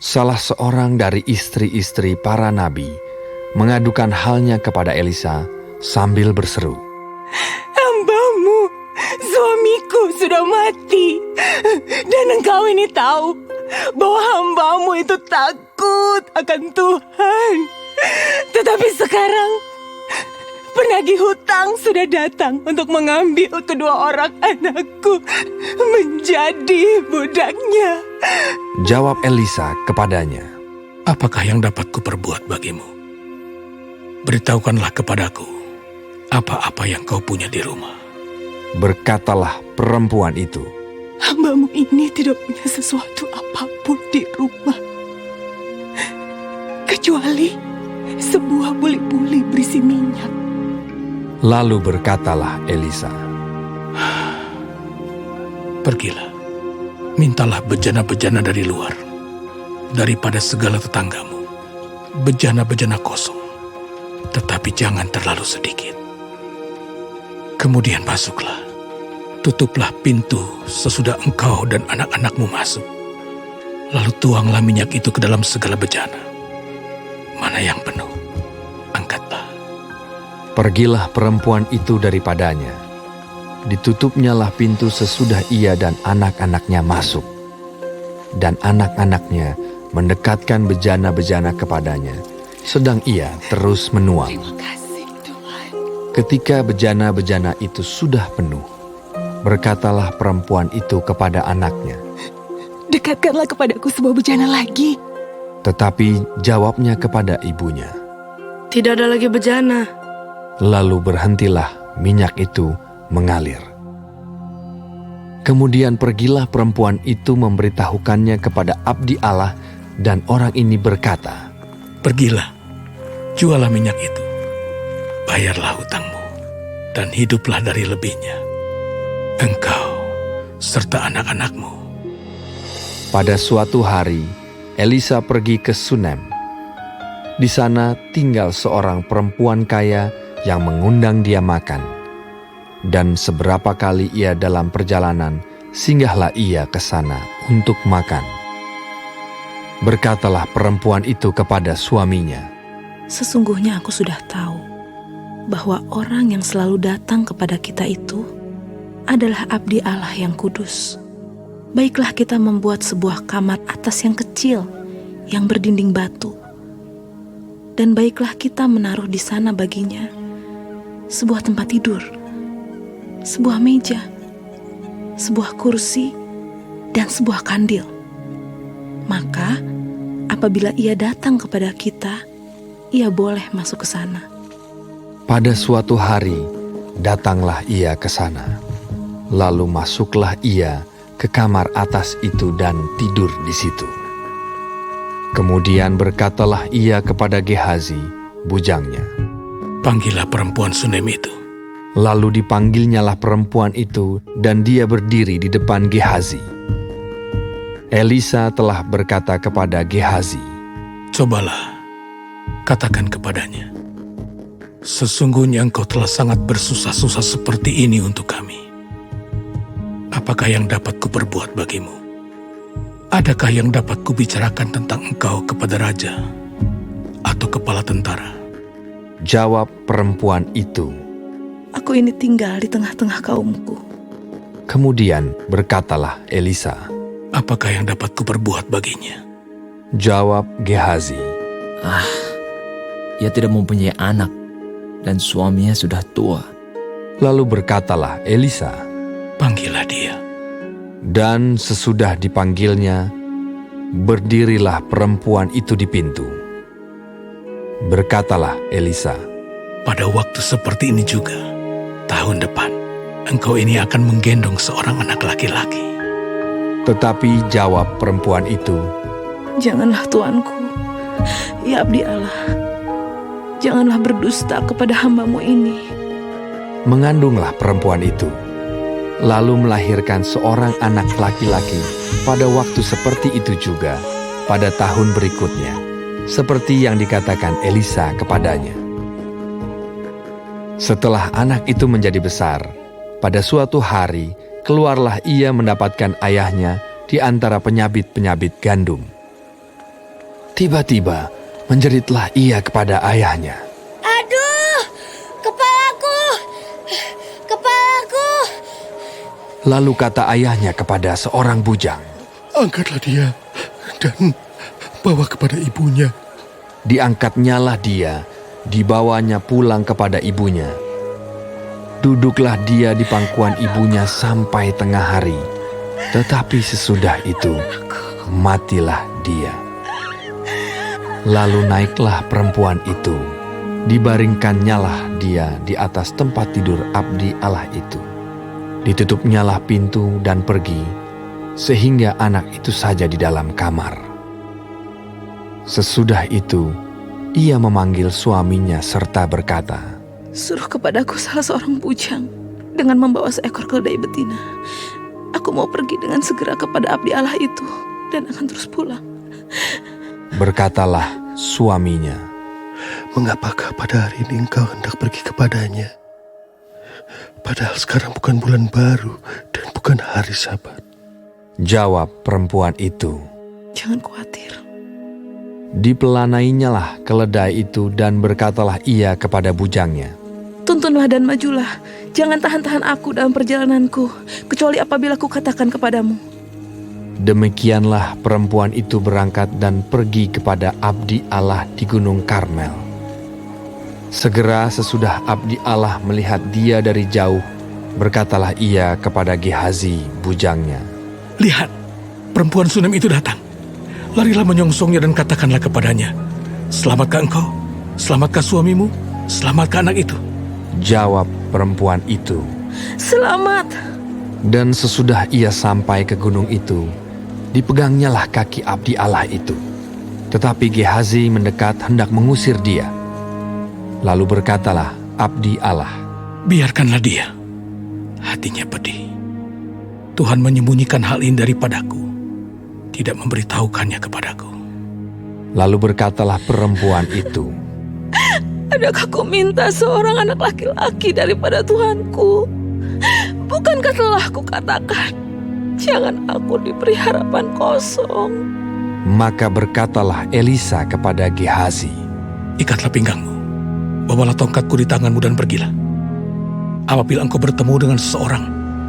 Salah seorang dari istri-istri para nabi mengadukan halnya kepada Elisa sambil berseru, "Hambamu, suamiku sudah mati. Dan engkau ini tahu bahwa hambamu itu takut akan Tuhan. Tetapi sekarang penagih hutang sudah datang untuk mengambil kedua orang anakku menjadi budaknya." Jawab Elisa kepadanya, Apakah yang dapat kuperbuat bagimu? Beritahukanlah kepadaku apa-apa yang kau punya di rumah. berkatalah perempuan itu, "Hambamu ini tidak punya sesuatu apapun di rumah, kecuali sebuah buli-buli berisi minyak." Lalu berkatalah Elisa, Pergilah, mintalah bejana-bejana dari luar, daripada segala tetanggamu, bejana-bejana kosong, tetapi jangan terlalu sedikit. Kemudian masuklah, tutuplah pintu sesudah engkau dan anak-anakmu masuk. Lalu tuanglah minyak itu ke dalam segala bejana. Mana yang penuh, angkatlah. Pergilah perempuan itu daripadanya. Ditutupnyalah pintu sesudah ia dan anak-anaknya masuk. Dan anak-anaknya mendekatkan bejana-bejana kepadanya, sedang ia terus menuang. Terima kasih Tuhan. Ketika bejana-bejana itu sudah penuh, berkatalah perempuan itu kepada anaknya. "Dekatkanlah kepadaku sebuah bejana lagi." Tetapi jawabnya kepada ibunya. Tidak ada lagi bejana. Lalu berhentilah minyak itu mengalir. Kemudian pergilah perempuan itu memberitahukannya kepada abdi Allah, dan orang ini berkata, Pergilah, jualah minyak itu, bayarlah hutangmu, dan hiduplah dari lebihnya, engkau serta anak-anakmu. Pada suatu hari, Elisa pergi ke Sunem. Di sana tinggal seorang perempuan kaya yang mengundang dia makan. Dan seberapa kali ia dalam perjalanan, singgahlah ia ke sana untuk makan. Berkatalah perempuan itu kepada suaminya, Sesungguhnya aku sudah tahu bahwa orang yang selalu datang kepada kita itu adalah abdi Allah yang kudus. Baiklah kita membuat sebuah kamar atas yang kecil, yang berdinding batu. Dan baiklah kita menaruh di sana baginya sebuah tempat tidur, sebuah meja, sebuah kursi, dan sebuah kandil. Maka, apabila ia datang kepada kita, ia boleh masuk ke sana. Pada suatu hari, datanglah ia ke sana. Lalu masuklah ia ke kamar atas itu dan tidur di situ. Kemudian berkatalah ia kepada Gehazi, bujangnya. Panggillah perempuan Sunem itu. Lalu dipanggilnyalah perempuan itu, dan dia berdiri di depan Gehazi. Elisa telah berkata kepada Gehazi, Cobalah, katakan kepadanya, sesungguhnya engkau telah sangat bersusah-susah seperti ini untuk kami. Apakah yang dapat kuperbuat bagimu? Adakah yang dapat kubicarakan tentang engkau kepada raja atau kepala tentara? Jawab perempuan itu. Aku ini tinggal di tengah-tengah kaumku. Kemudian berkatalah Elisa. Apakah yang dapat kuperbuat baginya? Jawab Gehazi. Ia tidak mempunyai anak, dan suaminya sudah tua. Lalu berkatalah Elisa. Panggillah dia. Dan sesudah dipanggilnya, berdirilah perempuan itu di pintu. Berkatalah Elisa. Pada waktu seperti ini juga, tahun depan, engkau ini akan menggendong seorang anak laki-laki. Tetapi jawab perempuan itu, Janganlah tuanku, ya abdi Allah, janganlah berdusta kepada hambamu ini. mengandunglah perempuan itu, lalu melahirkan seorang anak laki-laki pada waktu seperti itu juga, pada tahun berikutnya, seperti yang dikatakan Elisa kepadanya. Setelah anak itu menjadi besar, pada suatu hari keluarlah ia mendapatkan ayahnya di antara penyabit-penyabit gandum. Tiba-tiba menjeritlah ia kepada ayahnya. Aduh, kepalaku, kepalaku. Lalu kata ayahnya kepada seorang bujang, Angkatlah dia dan bawa kepada ibunya. diangkatnyalah dia, dibawanya pulang kepada ibunya. Duduklah dia di pangkuan ibunya sampai tengah hari, tetapi sesudah itu matilah dia. Lalu naiklah perempuan itu, dibaringkannyalah dia di atas tempat tidur abdi Allah itu. Ditutupnyalah pintu dan pergi, sehingga anak itu saja di dalam kamar. Sesudah itu, ia memanggil suaminya serta berkata, Suruh kepadaku salah seorang bujang dengan membawa seekor keledai betina. Aku mau pergi dengan segera kepada abdi Allah itu dan akan terus pulang. Berkatalah suaminya, Mengapakah pada hari ini engkau hendak pergi kepadanya? Padahal sekarang bukan bulan baru dan bukan hari Sabat. jawab perempuan itu. Jangan khawatir. Dipelanainyalah keledai itu dan berkatalah ia kepada bujangnya, Tuntunlah dan majulah. Jangan tahan-tahan aku dalam perjalananku, kecuali apabila ku katakan kepadamu. Demikianlah perempuan itu berangkat dan pergi kepada abdi Allah di Gunung Karmel. Segera sesudah abdi Allah melihat dia dari jauh, berkatalah ia kepada Gehazi, bujangnya, Lihat, perempuan Sunem itu datang. Larilah menyongsongnya dan katakanlah kepadanya, Selamatkah engkau? Selamatkah suamimu? Selamatkah anak itu? Jawab perempuan itu. Selamat. Dan sesudah ia sampai ke gunung itu, dipegangnyalah kaki abdi Allah itu. Tetapi Gehazi mendekat hendak mengusir dia. Lalu berkatalah abdi Allah, Biarkanlah dia. Hatinya pedih. Tuhan menyembunyikan hal ini daripadaku, tidak memberitahukannya kepadaku. Lalu berkatalah perempuan itu, Adakah ku minta seorang anak laki-laki daripada Tuhanku? Bukankah telah kukatakan, jangan aku diberi harapan kosong? Maka berkatalah Elisa kepada Gehazi, Ikatlah pinggangmu, bawalah tongkatku di tanganmu dan pergilah. Apabila engkau bertemu dengan seseorang,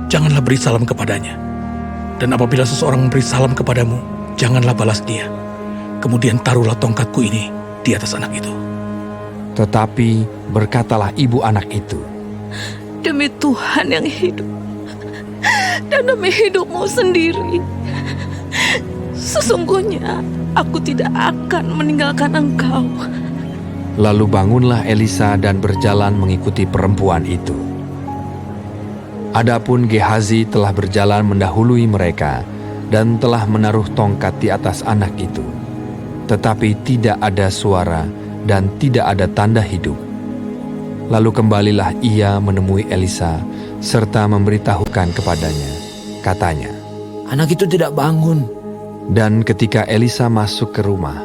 janganlah beri salam kepadanya. Dan apabila seseorang memberi salam kepadamu, janganlah balas dia. Kemudian taruhlah tongkatku ini di atas anak itu. Tetapi berkatalah ibu anak itu, Demi Tuhan yang hidup dan demi hidupmu sendiri, sesungguhnya aku tidak akan meninggalkan engkau. Lalu bangunlah Elisa dan berjalan mengikuti perempuan itu. Adapun Gehazi telah berjalan mendahului mereka dan telah menaruh tongkat di atas anak itu. Tetapi tidak ada suara dan tidak ada tanda hidup. Lalu kembalilah ia menemui Elisa serta memberitahukan kepadanya. Katanya, Anak itu tidak bangun. dan ketika Elisa masuk ke rumah,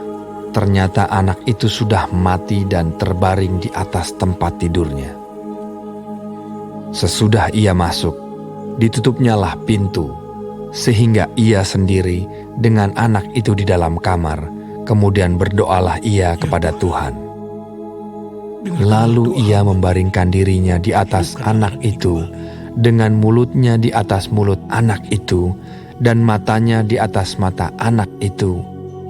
ternyata anak itu sudah mati dan terbaring di atas tempat tidurnya. Sesudah ia masuk, ditutupnyalah pintu, sehingga ia sendiri dengan anak itu di dalam kamar. Kemudian berdoalah ia kepada Tuhan. Lalu ia membaringkan dirinya di atas anak itu, dengan mulutnya di atas mulut anak itu, dan matanya di atas mata anak itu,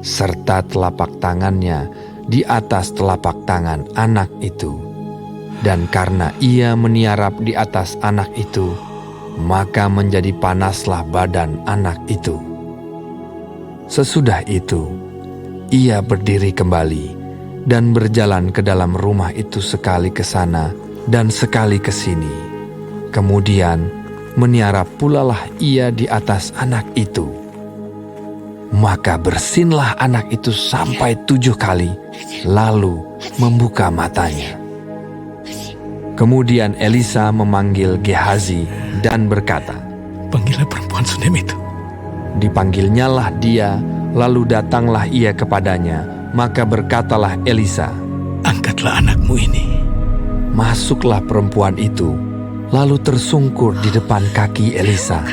serta telapak tangannya di atas telapak tangan anak itu. Dan karena ia meniarap di atas anak itu, maka menjadi panaslah badan anak itu. Sesudah itu, ia berdiri kembali dan berjalan ke dalam rumah itu sekali ke sana dan sekali ke sini. Kemudian meniarap pulalah ia di atas anak itu. Maka bersinlah anak itu sampai 7 kali, lalu membuka matanya. Kemudian Elisa memanggil Gehazi dan berkata, Panggillah perempuan Sunem itu. Dipanggilnyalah dia, lalu datanglah ia kepadanya. Maka berkatalah Elisa, Angkatlah anakmu ini. masuklah perempuan itu, lalu tersungkur di depan kaki Elisa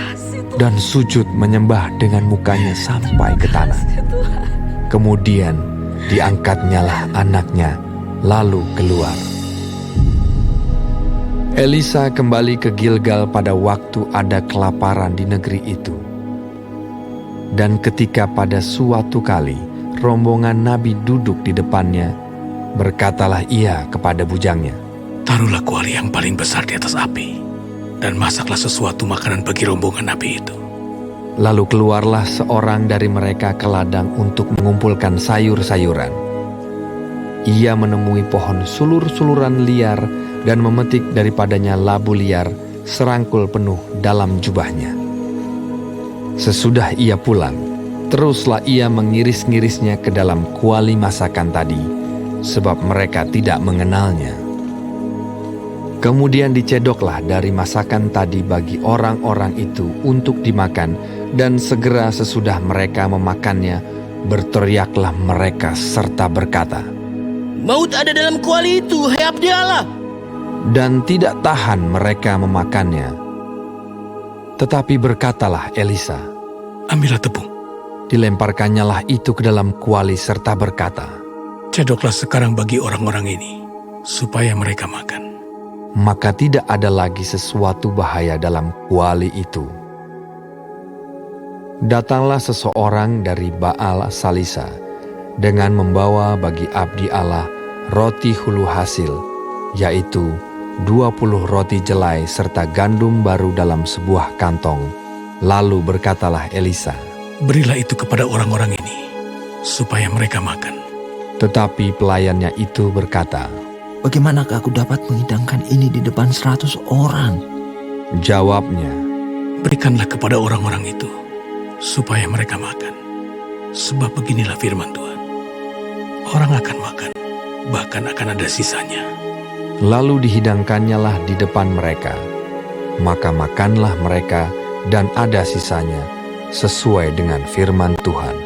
dan sujud menyembah dengan mukanya sampai ke tanah. Kemudian Diangkatnyalah anaknya, lalu keluar. Elisa kembali ke Gilgal pada waktu ada kelaparan di negeri itu. Dan ketika pada suatu kali rombongan nabi duduk di depannya, berkatalah ia kepada bujangnya, Taruhlah kuali yang paling besar di atas api, dan masaklah sesuatu makanan bagi rombongan nabi itu. Lalu keluarlah seorang dari mereka ke ladang untuk mengumpulkan sayur-sayuran. Ia menemui pohon sulur-suluran liar dan memetik daripadanya labu liar serangkul penuh dalam jubahnya. Sesudah ia pulang, teruslah ia mengiris-ngirisnya ke dalam kuali masakan tadi, sebab mereka tidak mengenalnya. Kemudian dicedoklah dari masakan tadi bagi orang-orang itu untuk dimakan, dan segera sesudah mereka memakannya, berteriaklah mereka serta berkata, Maut ada dalam kuali itu, hai abdi Allah. dan tidak tahan mereka memakannya. Tetapi berkatalah Elisa, Ambillah tepung, dilemparkannyalah itu ke dalam kuali serta berkata, cedoklah sekarang bagi orang-orang ini, supaya mereka makan. maka tidak ada lagi sesuatu bahaya dalam kuali itu. Datanglah seseorang dari Baal Salisa dengan membawa bagi abdi Allah roti hulu hasil, yaitu 20 roti jelai serta gandum baru dalam sebuah kantong. Lalu berkatalah Elisa, Berilah itu kepada orang-orang ini, supaya mereka makan. tetapi pelayannya itu berkata, Bagaimanakah aku dapat menghidangkan ini di depan 100 orang? jawabnya, Berikanlah kepada orang-orang itu, supaya mereka makan. Sebab beginilah firman Tuhan, orang akan makan, bahkan akan ada sisanya. lalu dihidangkannyalah di depan mereka. Maka makanlah mereka dan ada sisanya, sesuai dengan firman Tuhan.